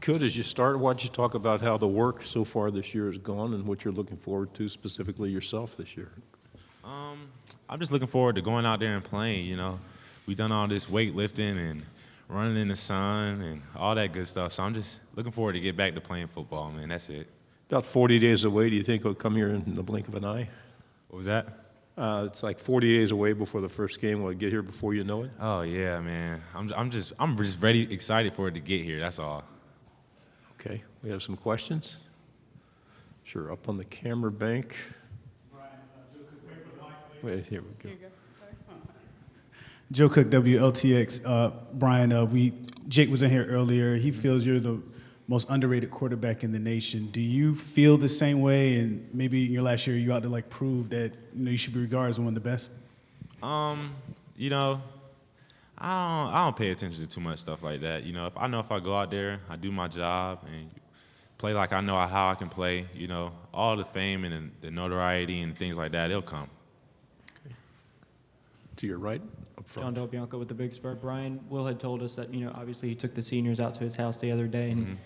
Could, as you start, why don't you talk about how the work so far this year has gone and what you're looking forward to specifically yourself this year? I'm just looking forward to going out there and playing, We've done all this weightlifting and running in the sun and all that good stuff. So I'm just looking forward to get back to playing football, man. That's it. About 40 days away. Do you think it'll come here in the blink of an eye? What was that? It's like 40 days away before the first game. Will it get here before you know it? Oh yeah, man. I'm just ready, excited for it to get here. That's all. Okay. We have some questions. Sure. Up on the camera bank. Wait, here we go. Here you go. Sorry. Joe Cook, WLTX. Bryan, Jake was in here earlier. He feels you're the most underrated quarterback in the nation. Do you feel the same way? And maybe in your last year, you out to prove that you should be regarded as one of the best. I don't pay attention to too much stuff like that. If I go out there, I do my job and play like I know how I can play. All the fame and the notoriety and things like that, it'll come. To your right, up John front. Del Bianco with the Big Spur. Brian, Will had told us that, obviously he took the seniors out to his house the other day, and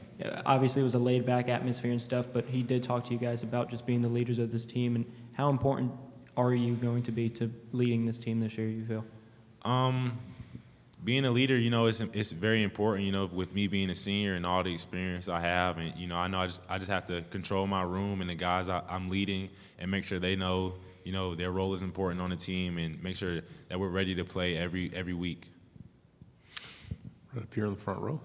obviously it was a laid-back atmosphere and stuff, but he did talk to you guys about just being the leaders of this team, and how important are you going to be to leading this team this year, you feel? Being a leader, it's very important, with me being a senior and all the experience I have, and, I know I just have to control my room and the guys I'm leading and make sure they know their role is important on the team and make sure that we're ready to play every week. Right up here in the front row.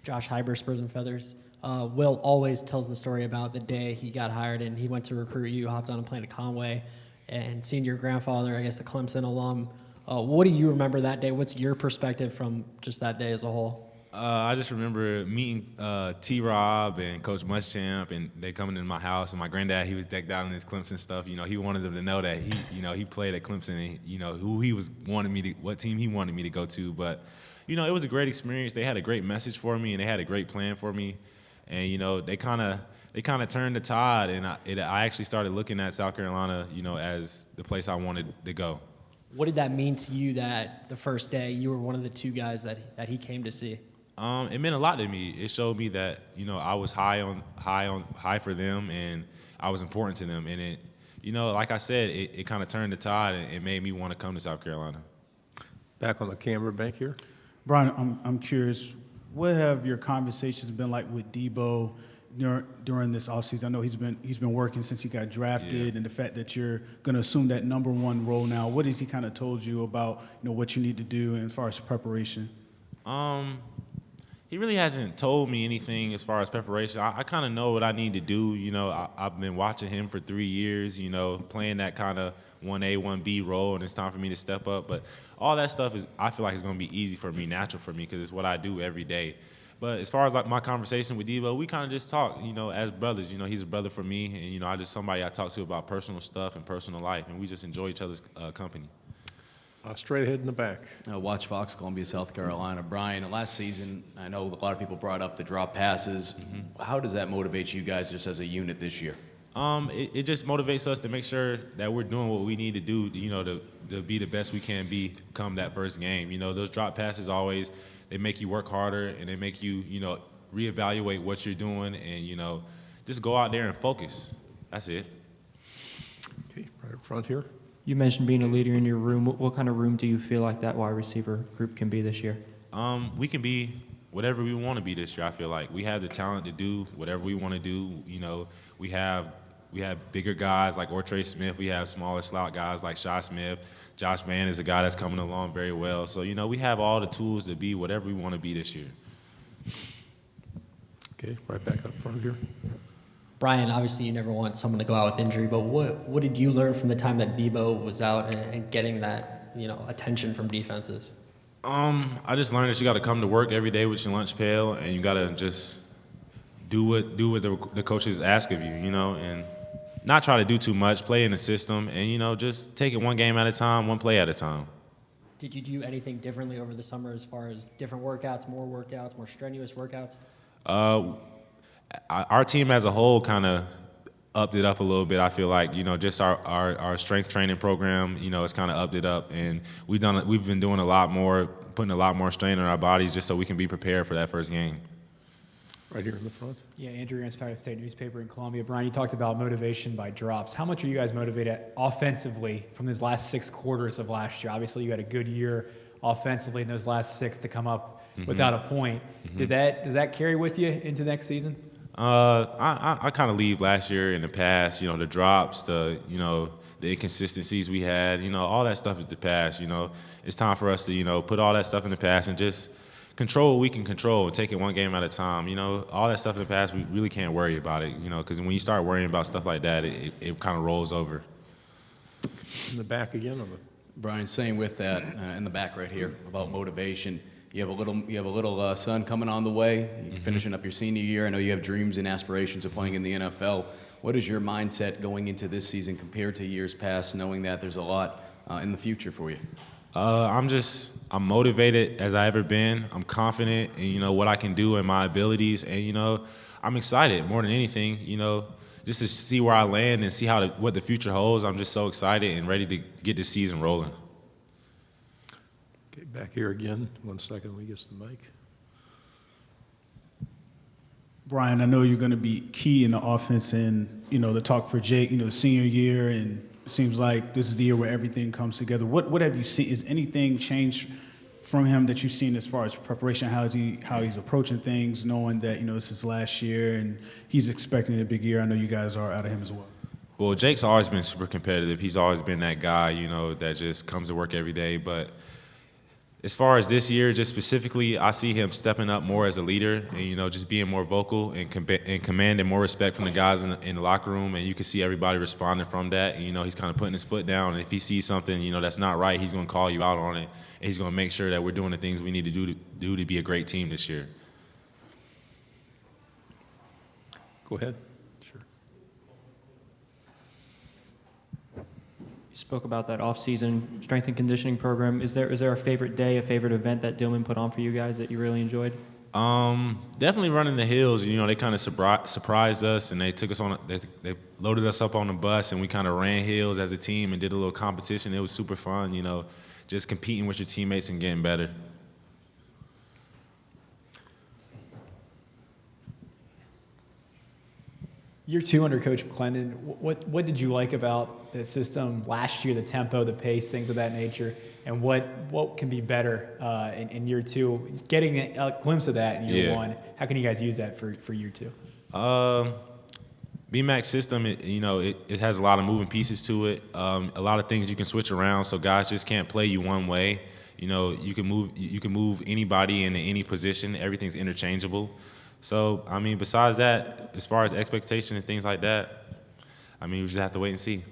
Josh Hyber, Spurs and Feathers. Will always tells the story about the day he got hired and he went to recruit you, hopped on a plane to Conway, and seeing your grandfather, I guess a Clemson alum. What do you remember that day? What's your perspective from just that day as a whole? I just remember meeting T-Rob and Coach Muschamp, and they coming into my house, and my granddad, he was decked out in his Clemson stuff. He wanted them to know that he played at Clemson, and who he was what team he wanted me to go to. But it was a great experience. They had a great message for me, and they had a great plan for me, and they kind of turned the tide, and I actually started looking at South Carolina, as the place I wanted to go. What did that mean to you that the first day you were one of the two guys that he came to see? It meant a lot to me. It showed me that I was high for them, and I was important to them. And it, like I said, it kind of turned the tide, and it made me want to come to South Carolina. Back on the camera bank here. Bryan, I'm curious, what have your conversations been like with Deebo during this offseason? I know he's been working since he got drafted, and the fact that you're going to assume that number one role now. What has he kind of told you about what you need to do as far as preparation? He really hasn't told me anything as far as preparation. I kind of know what I need to do. I've been watching him for 3 years, playing that kind of 1A, 1B role, and it's time for me to step up. But all that stuff I feel like it's going to be easy for me, natural for me, because it's what I do every day. But as far as my conversation with Deebo, we kind of just talk, as brothers. He's a brother for me, and, I just somebody I talk to about personal stuff and personal life, and we just enjoy each other's company. Straight ahead in the back. Watch Fox, Columbia, South Carolina. Bryan, last season, I know a lot of people brought up the drop passes. How does that motivate you guys just as a unit this year? It just motivates us to make sure that we're doing what we need to do, to be the best we can be come that first game. Those drop passes always, they make you work harder, and they make you, reevaluate what you're doing and, just go out there and focus. That's it. Okay, right up front here. You mentioned being a leader in your room. What kind of room do you feel like that wide receiver group can be this year? We can be whatever we want to be this year, I feel like. We have the talent to do whatever we want to do. We have bigger guys like Ortre Smith. We have smaller slot guys like Shy Smith. Josh Vann is a guy that's coming along very well. So, we have all the tools to be whatever we want to be this year. Okay, right back up front here. Bryan, obviously you never want someone to go out with injury, but what did you learn from the time that Deebo was out and getting that attention from defenses? I just learned that you got to come to work every day with your lunch pail, and you got to just do what the coaches ask of you, and not try to do too much, play in the system, and just take it one game at a time, one play at a time. Did you do anything differently over the summer as far as different workouts, more strenuous workouts? Our team as a whole kind of upped it up a little bit. I feel like just our strength training program, it's kind of upped it up, and we've been doing a lot more, putting a lot more strain on our bodies just so we can be prepared for that first game. Right here in the front. Yeah, Andrew Ranspata State Newspaper in Columbia. Brian, you talked about motivation by drops. How much are you guys motivated offensively from these last 6 quarters of last year? Obviously, you had a good year offensively in those last 6 to come up without a point. Does that carry with you into next season? I kind of leave last year in the past. You know, the drops, the inconsistencies we had. You know, all that stuff is the past. You know, it's time for us to put all that stuff in the past and just control what we can control and take it one game at a time. You know, all that stuff in the past, we really can't worry about it. You know, because when you start worrying about stuff like that, it kind of rolls over. In the back again on the. Brian, same with that in the back right here about motivation. You have a little son coming on the way. You're finishing up your senior year. I know you have dreams and aspirations of playing in the NFL. What is your mindset going into this season compared to years past, knowing that there's a lot in the future for you? I'm motivated as I ever been. I'm confident in what I can do and my abilities, and I'm excited more than anything. Just to see where I land and see what the future holds. I'm just so excited and ready to get this season rolling. Okay, back here again. 1 second, we get the mic. Brian, I know you're going to be key in the offense and, the talk for Jake, senior year, and it seems like this is the year where everything comes together. What have you seen? Is anything changed from him that you've seen as far as preparation, how he's approaching things, knowing that, this is last year and he's expecting a big year? I know you guys are out of him as well. Well, Jake's always been super competitive. He's always been that guy, that just comes to work every day. But as far as this year, just specifically, I see him stepping up more as a leader and, just being more vocal and commanding more respect from the guys in the locker room. And you can see everybody responding from that. And, he's kind of putting his foot down. And if he sees something, that's not right, he's going to call you out on it. And he's going to make sure that we're doing the things we need to do to be a great team this year. Go ahead. Sure. You spoke about that off-season strength and conditioning program. Is there a favorite day, a favorite event that Dillman put on for you guys that you really enjoyed? Definitely running the hills. They kind of surprised us, and they took us on. They loaded us up on the bus, and we kind of ran hills as a team and did a little competition. It was super fun. Just competing with your teammates and getting better. Year 2 under Coach McClendon, what did you like about the system last year, the tempo, the pace, things of that nature, and what can be better in year 2? Getting a glimpse of that in year 1, how can you guys use that for year 2? BMAC's system, it has a lot of moving pieces to it. A lot of things you can switch around, so guys just can't play you one way. You can move anybody into any position. Everything's interchangeable. So, besides that, as far as expectations and things like that, we just have to wait and see.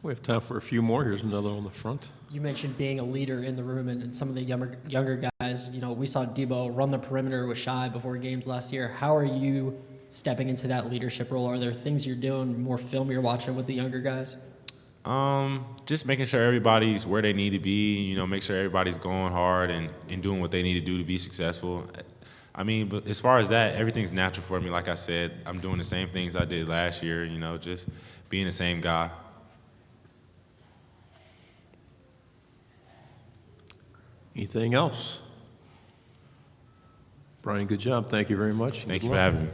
We have time for a few more. Here's another on the front. You mentioned being a leader in the room and some of the younger guys. We saw Deebo run the perimeter with Shy before games last year. How are you stepping into that leadership role? Are there things you're doing, more film you're watching with the younger guys? Just making sure everybody's where they need to be, make sure everybody's going hard and doing what they need to do to be successful. But as far as that, everything's natural for me. Like I said, I'm doing the same things I did last year, just being the same guy. Anything else? Brian, good job. Thank you very much. Thank you for having me.